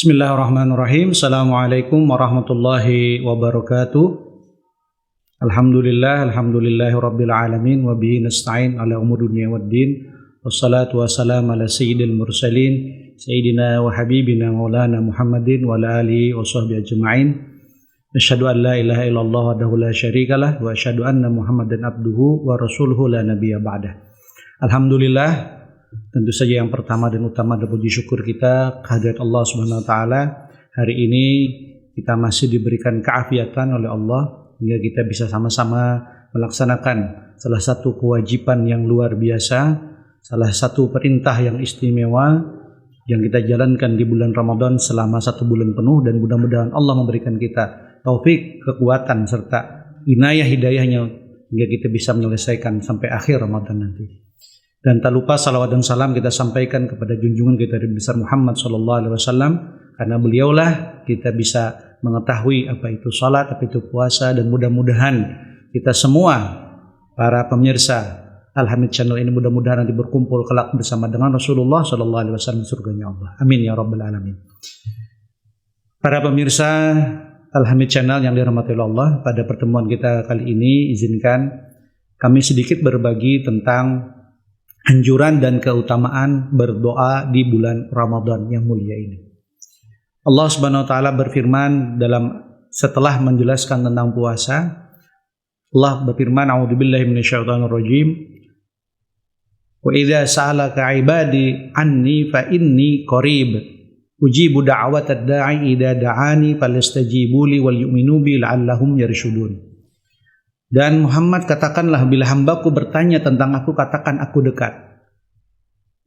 Bismillahirrahmanirrahim. Assalamualaikum warahmatullahi wabarakatuh. Alhamdulillahi rabbil alamin wa bihi nasta'in ala umuri dunya waddin. Wassalatu wassalamu ala sayyidil mursalin sayyidina wa habibina maulana Muhammadin wa ala alihi wa sahbihi ajma'in. Asyhadu an la ilaha illallah wahdahu la syarikalah wa asyhadu anna Muhammadan abduhu wa rasuluhu la nabiyya ba'dah. Alhamdulillah, tentu saja yang pertama dan utama adalah puji syukur kita kehadirat Allah Subhanahu wa taala. Hari ini kita masih diberikan keafiatan oleh Allah hingga kita bisa sama-sama melaksanakan salah satu kewajiban yang luar biasa, salah satu perintah yang istimewa yang kita jalankan di bulan Ramadan selama 1 bulan penuh, dan mudah-mudahan Allah memberikan kita taufik, kekuatan serta inayah hidayahnya hingga kita bisa menyelesaikan sampai akhir Ramadan nanti. Dan tak lupa salawat dan salam kita sampaikan kepada junjungan kita Nabi besar Muhammad SAW, karena beliaulah kita bisa mengetahui apa itu salat, apa itu puasa, dan mudah-mudahan kita semua para pemirsa Al-Hamid Channel ini mudah-mudahan nanti berkumpul kelak bersama dengan Rasulullah SAW di surganya Allah. Amin ya rabbal alamin. Para pemirsa Al-Hamid Channel yang dirahmati Allah, pada pertemuan kita kali ini izinkan kami sedikit berbagi tentang anjuran dan keutamaan berdoa di bulan Ramadan yang mulia ini. Allah Subhanahu wa taala berfirman setelah menjelaskan tentang puasa, Allah berfirman, a'udzubillahi minasyaitonir rajim. Wa idza sa'alaka 'ibadi anni fa inni qarib ujibu da'watad da'i idza da'ani falyastajibu li wal yu'minu bi la'allahum yarshudun. Dan Muhammad, katakanlah bila hambaku bertanya tentang aku, katakan aku dekat.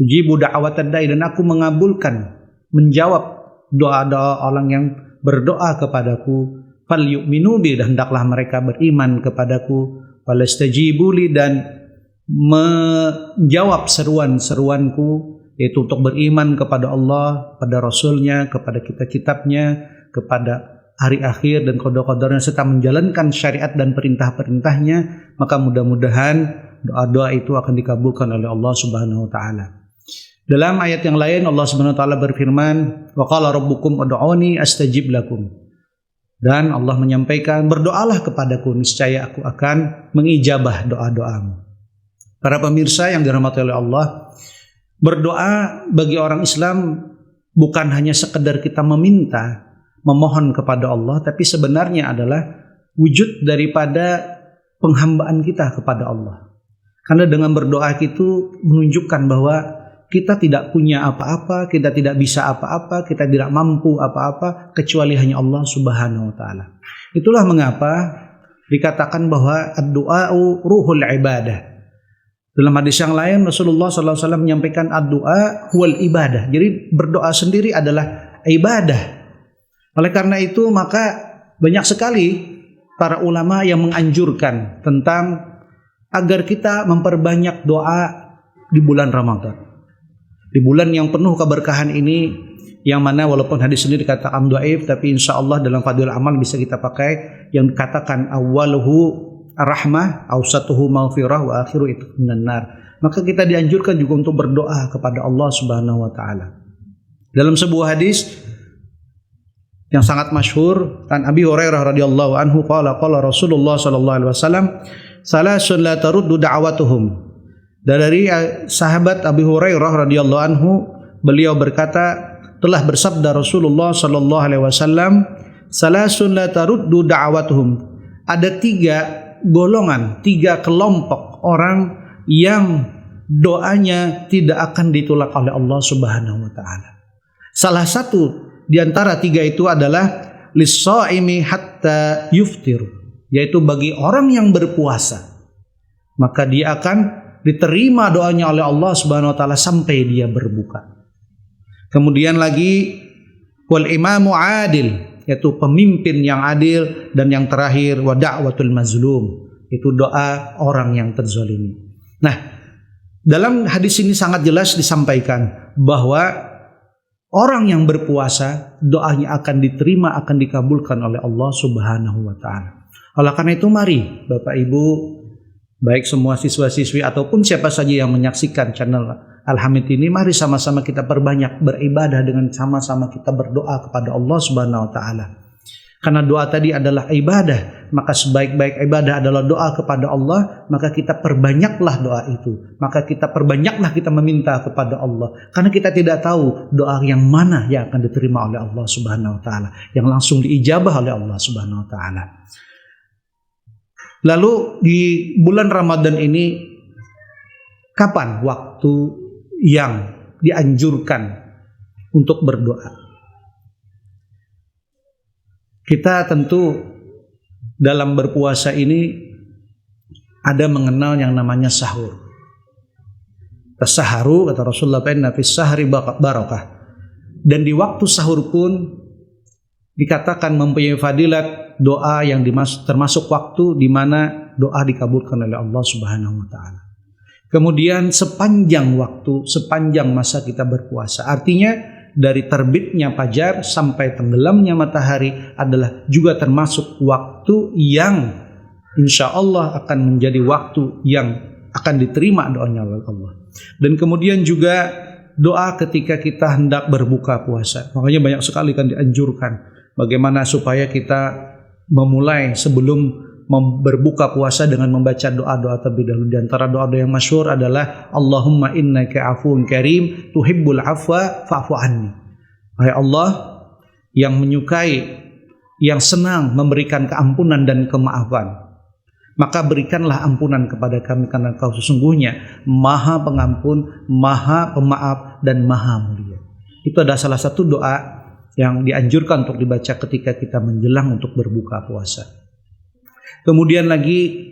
Ujibu da'watad da'i, dan aku mengabulkan, menjawab doa-doa orang yang berdoa kepadaku. Fal yu'minu bi, dan hendaklah mereka beriman kepadaku. Falastajibu li, dan menjawab seruan-seruanku, yaitu untuk beriman kepada Allah, pada Rasulnya, kepada kitab-kitabnya, kepada hari akhir dan qada-qadarnya, serta menjalankan syariat dan perintah-perintahnya, maka mudah-mudahan doa-doa itu akan dikabulkan oleh Allah Subhanahu wa taala. Dalam ayat yang lain Allah Subhanahu wa taala berfirman, wa qala rabbukum ud'uni astajib lakum. Dan Allah menyampaikan, berdoalah kepadaku, niscaya aku akan mengijabah doa-doamu. Para pemirsa yang dirahmati oleh Allah, berdoa bagi orang Islam bukan hanya sekedar kita meminta, memohon kepada Allah, tapi sebenarnya adalah wujud daripada penghambaan kita kepada Allah. Karena dengan berdoa itu menunjukkan bahwa kita tidak punya apa-apa, kita tidak bisa apa-apa, kita tidak mampu apa-apa kecuali hanya Allah Subhanahu wa taala. Itulah mengapa dikatakan bahwa ad-du'a'u ruhul ibadah. Dalam hadis yang lain Rasulullah SAW menyampaikan ad-du'a huwal ibadah. Jadi berdoa sendiri adalah ibadah. Oleh karena itu maka banyak sekali para ulama yang menganjurkan tentang agar kita memperbanyak doa di bulan Ramadan. Di bulan yang penuh keberkahan ini, yang mana walaupun hadis ini dikatakan dhaif, tapi insya Allah dalam fadhil amal bisa kita pakai yang dikatakan awwaluhu rahmah, awsatuhu maghfirah, wa akhiru itu minan nar. Maka kita dianjurkan juga untuk berdoa kepada Allah Subhanahu wa taala. Dalam sebuah hadis yang sangat masyhur, kan Abi Hurairah radhiyallahu anhu qala Rasulullah sallallahu alaihi wasallam salasun la taruddu da'watuhum. Dan dari sahabat Abi Hurairah radhiyallahu anhu, beliau berkata, telah bersabda Rasulullah sallallahu alaihi wasallam, salasun la taruddu da'watuhum. Ada 3 golongan, 3 kelompok orang yang doanya tidak akan ditolak oleh Allah Subhanahu wa taala. Salah satu di antara 3 itu adalah lis-shaimi hatta yuftir, yaitu bagi orang yang berpuasa, maka dia akan diterima doanya oleh Allah Subhanahu wa taala sampai dia berbuka. Kemudian lagi wal imamu adil, yaitu pemimpin yang adil, dan yang terakhir wa da'watul mazlum, itu doa orang yang terzalimi. Nah, dalam hadis ini sangat jelas disampaikan bahwa orang yang berpuasa doanya akan diterima, akan dikabulkan oleh Allah Subhanahu wa taala. Oleh karena itu mari Bapak Ibu, baik semua siswa-siswi ataupun siapa saja yang menyaksikan channel Al-Hamid ini, mari sama-sama kita perbanyak beribadah dengan sama-sama kita berdoa kepada Allah Subhanahu wa taala. Karena doa tadi adalah ibadah, maka sebaik-baik ibadah adalah doa kepada Allah, maka kita perbanyaklah doa itu. Maka kita perbanyaklah kita meminta kepada Allah. Karena kita tidak tahu doa yang mana yang akan diterima oleh Allah Subhanahu wa taala, yang langsung diijabah oleh Allah Subhanahu wa taala. Lalu di bulan Ramadan ini, kapan waktu yang dianjurkan untuk berdoa? Kita tentu dalam berpuasa ini ada mengenal yang namanya sahur. Tasaharu, kata Rasulullah, inna fis sahri barakah. Dan di waktu sahur pun dikatakan mempunyai fadilat doa yang termasuk waktu di mana doa dikabulkan oleh Allah Subhanahu wa taala. Kemudian sepanjang waktu, sepanjang masa kita berpuasa, artinya dari terbitnya fajar sampai tenggelamnya matahari adalah juga termasuk waktu yang insya Allah akan menjadi waktu yang akan diterima doanya oleh Allah. Dan kemudian juga doa ketika kita hendak berbuka puasa. Makanya banyak sekali kan dianjurkan bagaimana supaya kita memulai sebelum berbuka puasa dengan membaca doa-doa terlebih dahulu. Di antara doa-doa yang masyhur adalah Allahumma innaka afuwun karim tuhibbul afwa fa'fu anni. Hai Allah yang menyukai, yang senang memberikan keampunan dan kemaafan, maka berikanlah ampunan kepada kami karena Kau sesungguhnya Maha Pengampun, Maha Pemaaf dan Maha Mulia. Itu adalah salah satu doa yang dianjurkan untuk dibaca ketika kita menjelang untuk berbuka puasa. Kemudian lagi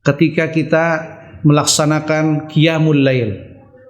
ketika kita melaksanakan qiyamul lail.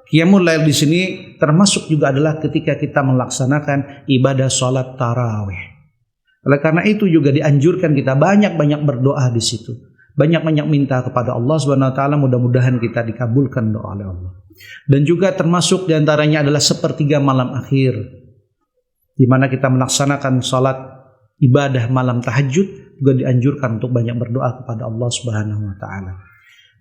Qiyamul lail di sini termasuk juga adalah ketika kita melaksanakan ibadah salat tarawih. Oleh karena itu juga dianjurkan kita banyak-banyak berdoa di situ. Banyak-banyak minta kepada Allah Subhanahu wa taala, mudah-mudahan kita dikabulkan doa oleh Allah. Dan juga termasuk diantaranya adalah sepertiga malam akhir, di mana kita melaksanakan salat ibadah malam tahajud, juga dianjurkan untuk banyak berdoa kepada Allah Subhanahu wa taala.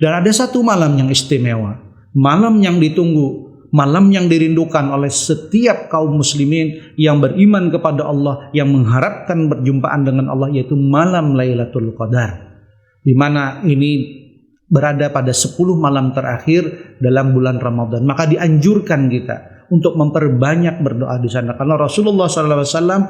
Dan ada satu malam yang istimewa, malam yang ditunggu, malam yang dirindukan oleh setiap kaum muslimin yang beriman kepada Allah, yang mengharapkan berjumpaan dengan Allah, yaitu malam Lailatul Qadar. Di mana ini berada pada 10 malam terakhir dalam bulan Ramadan. Maka dianjurkan kita untuk memperbanyak berdoa di sana, karena Rasulullah SAW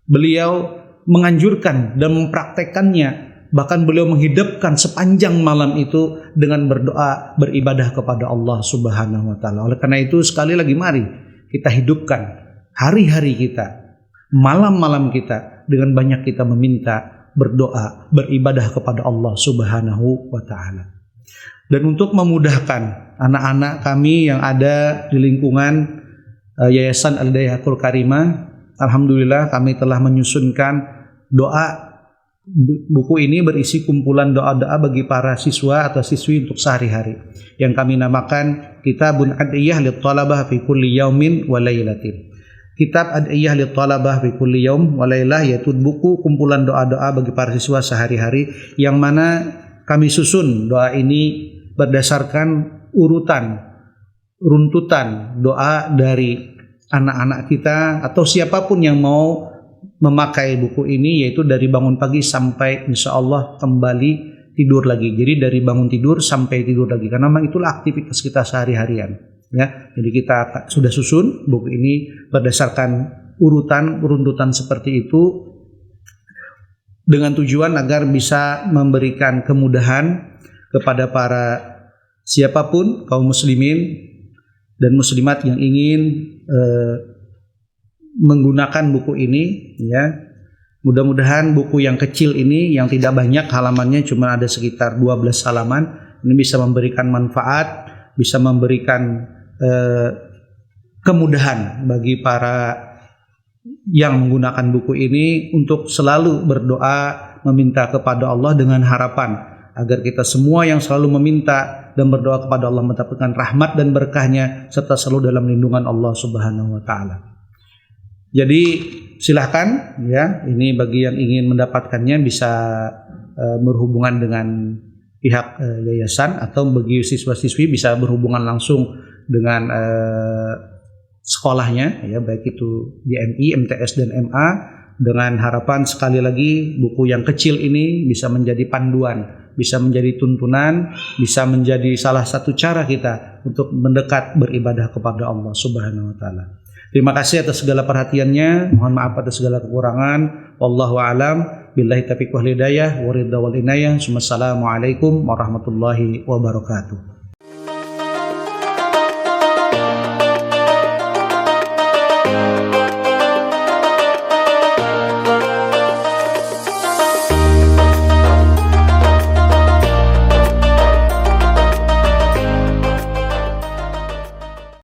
beliau menganjurkan dan mempraktekannya, bahkan beliau menghidupkan sepanjang malam itu dengan berdoa, beribadah kepada Allah Subhanahu wa taala. Oleh karena itu sekali lagi mari kita hidupkan hari-hari kita, malam-malam kita dengan banyak kita meminta, berdoa, beribadah kepada Allah Subhanahu wa taala. Dan untuk memudahkan anak-anak kami yang ada di lingkungan Yayasan Al-Dayatul Karimah, alhamdulillah kami telah menyusunkan doa. Buku ini berisi kumpulan doa-doa bagi para siswa atau siswi untuk sehari-hari, yang kami namakan Kitabun Ad'iyah lit-Talabah fi kulli yaumin wa lailatin. Kitab Ad'iyah lit-Talabah fi kulli yaum wa lailah, yaitu buku kumpulan doa-doa bagi para siswa sehari-hari, yang mana kami susun doa ini berdasarkan runtutan doa dari anak-anak kita atau siapapun yang mau memakai buku ini, yaitu dari bangun pagi sampai insya Allah kembali tidur lagi. Jadi dari bangun tidur sampai tidur lagi, karena memang itulah aktivitas kita sehari-harian, ya. Jadi kita sudah susun buku ini berdasarkan runtutan seperti itu, dengan tujuan agar bisa memberikan kemudahan kepada para siapapun kaum muslimin dan muslimat yang ingin menggunakan buku ini, ya. Mudah-mudahan buku yang kecil ini, yang tidak banyak halamannya, cuma ada sekitar 12 halaman, ini bisa memberikan manfaat, bisa memberikan kemudahan bagi para yang menggunakan buku ini untuk selalu berdoa, meminta kepada Allah dengan harapan agar kita semua yang selalu meminta dan berdoa kepada Allah mendapatkan rahmat dan berkahnya, serta selalu dalam lindungan Allah Subhanahu wa taala. Jadi silahkan, ya, ini bagi yang ingin mendapatkannya bisa berhubungan dengan pihak yayasan, atau bagi siswa-siswi bisa berhubungan langsung dengan sekolahnya, ya, baik itu di MI, MTS dan MA, dengan harapan sekali lagi buku yang kecil ini bisa menjadi panduan, bisa menjadi tuntunan, bisa menjadi salah satu cara kita untuk mendekat beribadah kepada Allah Subhanahu wa taala. Terima kasih atas segala perhatiannya, mohon maaf atas segala kekurangan. Wallahu a'lam, billahi taufiq wal hidayah, wa ridha wal inayah. Wassalamualaikum warahmatullahi wabarakatuh.